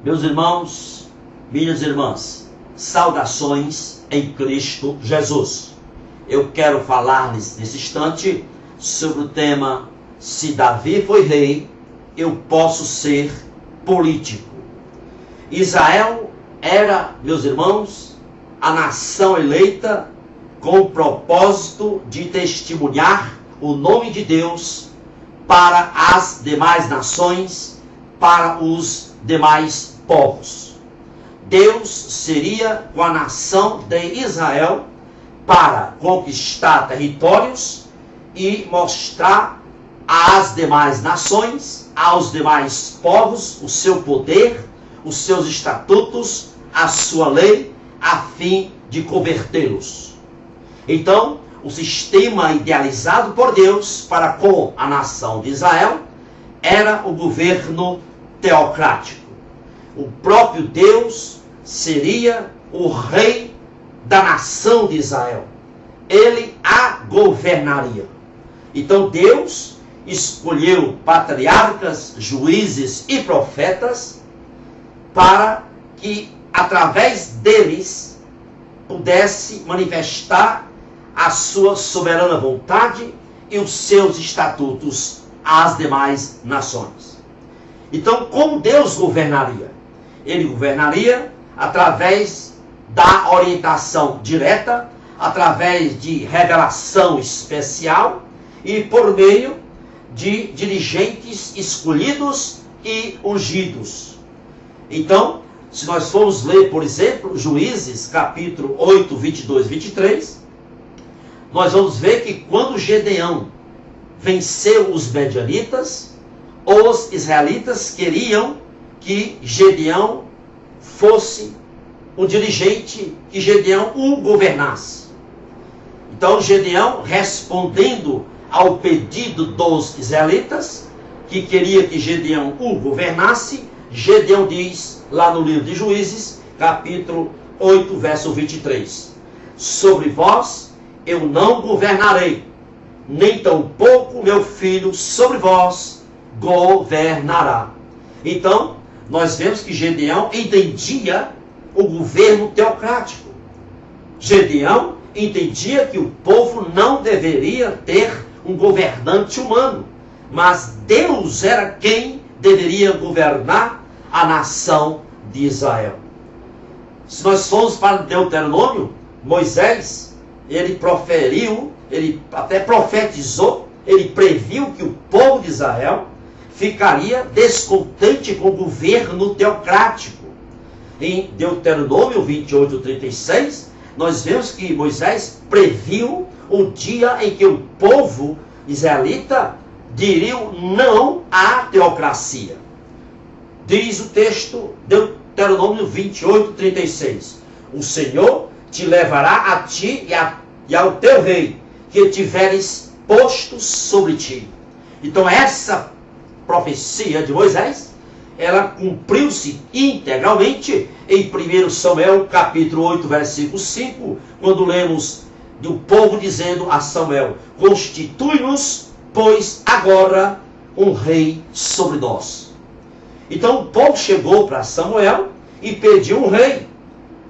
Meus irmãos, minhas irmãs, saudações em Cristo Jesus. Eu quero falar nesse instante sobre o tema: se Davi foi rei, eu posso ser político. Israel era, meus irmãos, a nação eleita com o propósito de testemunhar o nome de Deus para as demais nações, para os demais povos. Deus seria com a nação de Israel para conquistar territórios e mostrar às demais nações, aos demais povos, o seu poder, os seus estatutos, a sua lei, a fim de convertê-los. Então, o sistema idealizado por Deus para com a nação de Israel era o governo teocrático. O próprio Deus seria o rei da nação de Israel. Ele a governaria. Então Deus escolheu patriarcas, juízes e profetas para que através deles pudesse manifestar a sua soberana vontade e os seus estatutos às demais nações. Então, como Deus governaria? Ele governaria através da orientação direta, através de revelação especial e por meio de dirigentes escolhidos e ungidos. Então, se nós formos ler, por exemplo, Juízes, capítulo 8, 22 e 23, nós vamos ver que quando Gedeão venceu os medianitas, os israelitas queriam que Gedeão fosse o dirigente, que Gedeão o governasse. Então Gedeão, respondendo ao pedido dos israelitas, que queria que Gedeão o governasse, Gedeão diz lá no livro de Juízes, capítulo 8, verso 23: sobre vós eu não governarei, nem tampouco meu filho sobre vós governará. Então, nós vemos que Gedeão entendia o governo teocrático. Gedeão entendia que o povo não deveria ter um governante humano, mas Deus era quem deveria governar a nação de Israel. Se nós formos para Deuteronômio, Moisés, ele proferiu, ele até profetizou, ele previu que o povo de Israel ficaria descontente com o governo teocrático. Em Deuteronômio 28, 36, nós vemos que Moisés previu o dia em que o povo israelita diria não à teocracia. Diz o texto, Deuteronômio 28, 36: o Senhor te levará a ti e ao teu rei, que tiveres posto sobre ti. Então essa profecia de Moisés, ela cumpriu-se integralmente em 1 Samuel, capítulo 8, versículo 5, quando lemos do povo dizendo a Samuel: constitui-nos, pois, agora um rei sobre nós. Então o povo chegou para Samuel e pediu um rei,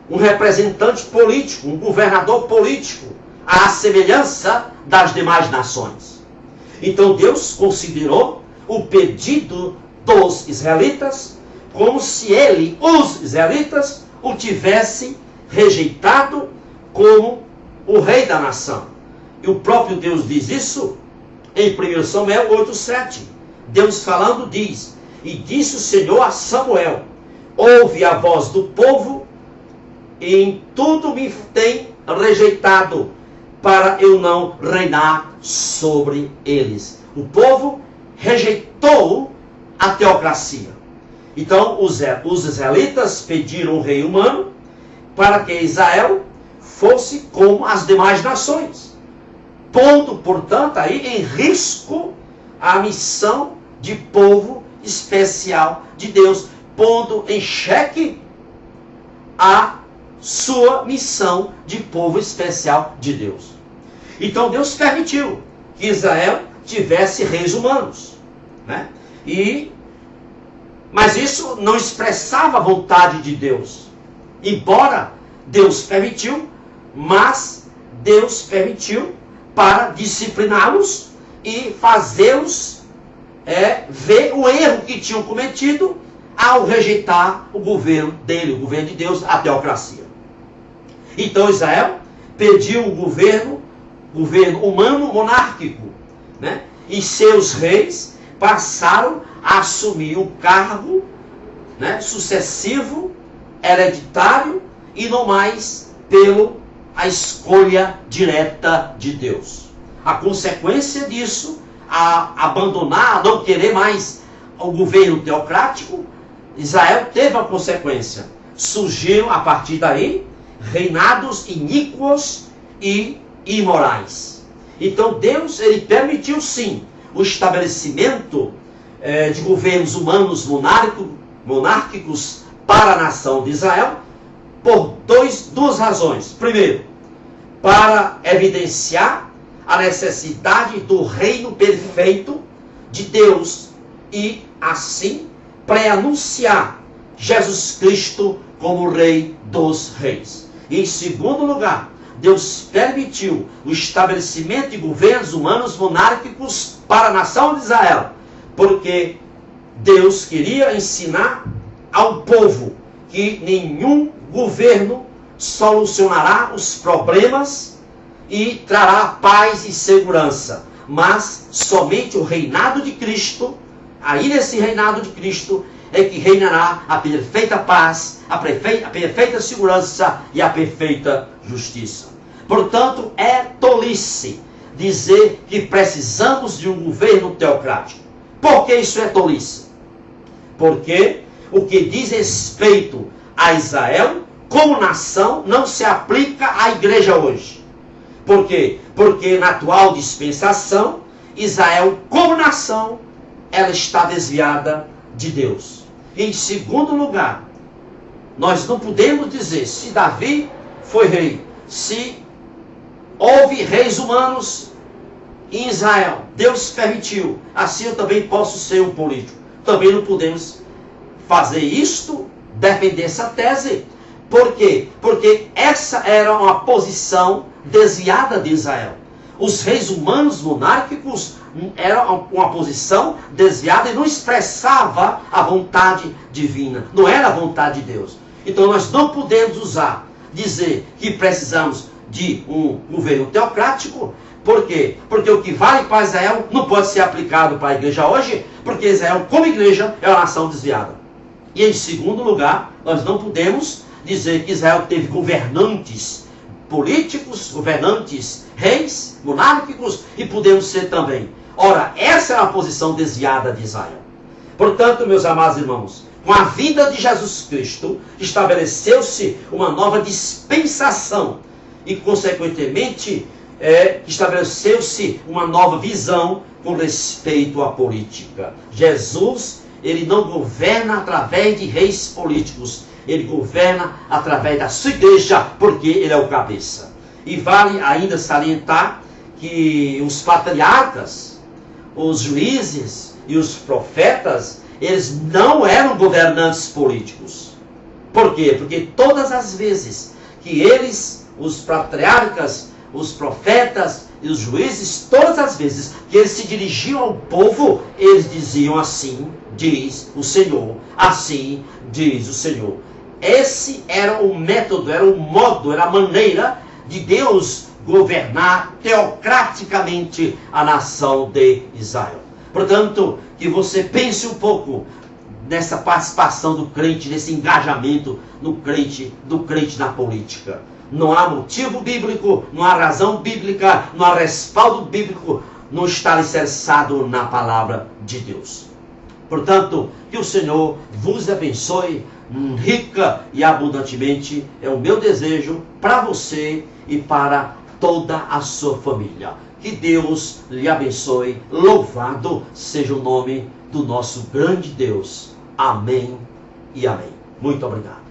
um representante político, um governador político, à semelhança das demais nações. Então Deus considerou o pedido dos israelitas como se ele, os israelitas, o tivessem rejeitado como o rei da nação. E o próprio Deus diz isso em 1 Samuel 8,7. Deus falando diz: e disse o Senhor a Samuel: ouve a voz do povo, e em tudo me tem rejeitado, para eu não reinar sobre eles. O povo rejeitou a teocracia. Então os israelitas pediram um rei humano para que Israel fosse como as demais nações, pondo, portanto, aí em risco a missão de povo especial de Deus, pondo em xeque a sua missão de povo especial de Deus. Então Deus permitiu que Israel tivesse reis humanos, né? E Mas isso não expressava a vontade de Deus. Embora Deus permitiu, mas Deus permitiu para discipliná-los e fazê-los ver o erro que tinham cometido ao rejeitar o governo dele, o governo de Deus, a teocracia. Então Israel pediu um governo humano monárquico, né? E seus reis passaram a assumir o cargo, né, sucessivo, hereditário e não mais a escolha direta de Deus. A consequência disso, a abandonar, a não querer mais o governo teocrático, Israel teve a consequência. Surgiram a partir daí reinados iníquos e imorais. Então Deus, ele permitiu sim o estabelecimento de governos humanos monárquicos para a nação de Israel por duas razões. Primeiro, para evidenciar a necessidade do reino perfeito de Deus e assim pré-anunciar Jesus Cristo como Rei dos Reis. E em segundo lugar, Deus permitiu o estabelecimento de governos humanos monárquicos para a nação de Israel, porque Deus queria ensinar ao povo que nenhum governo solucionará os problemas e trará paz e segurança, mas somente o reinado de Cristo. Aí nesse reinado de Cristo é que reinará a perfeita paz, a perfeita segurança e a perfeita justiça. Portanto, é tolice dizer que precisamos de um governo teocrático. Por que isso é tolice? Porque o que diz respeito a Israel como nação não se aplica à igreja hoje. Por quê? Porque na atual dispensação, Israel como nação, ela está desviada de Deus. Em segundo lugar, nós não podemos dizer se Davi foi rei, se houve reis humanos em Israel, Deus permitiu, assim eu também posso ser um político. Também não podemos fazer isto, defender essa tese. Por quê? Porque essa era uma posição desviada de Israel. Os reis humanos monárquicos eram uma posição desviada e não expressava a vontade divina. Não era a vontade de Deus. Então nós não podemos dizer que precisamos de um governo teocrático. Por quê? Porque o que vale para Israel não pode ser aplicado para a igreja hoje, porque Israel, como igreja, é uma nação desviada. E em segundo lugar, nós não podemos dizer que Israel teve governantes políticos, governantes reis, monárquicos, e podemos ser também. Ora, essa é uma posição desviada de Israel. Portanto, meus amados irmãos, com a vinda de Jesus Cristo, estabeleceu-se uma nova dispensação e, consequentemente, estabeleceu-se uma nova visão com respeito à política. Jesus, ele não governa através de reis políticos, ele governa através da sua igreja, porque ele é o cabeça. E vale ainda salientar que os patriarcas, os juízes e os profetas, eles não eram governantes políticos. Por quê? Porque todas as vezes que eles, os patriarcas, os profetas e os juízes, todas as vezes que eles se dirigiam ao povo, eles diziam: assim diz o Senhor, assim diz o Senhor. Esse era o método, era o modo, era a maneira de Deus governar teocraticamente a nação de Israel. Portanto, que você pense um pouco nessa participação do crente, nesse engajamento do crente na política. Não há motivo bíblico, não há razão bíblica, não há respaldo bíblico, não está alicerçado na palavra de Deus. Portanto, que o Senhor vos abençoe rica e abundantemente, é o meu desejo para você e para toda a sua família. Que Deus lhe abençoe, louvado seja o nome do nosso grande Deus. Amém e amém. Muito obrigado.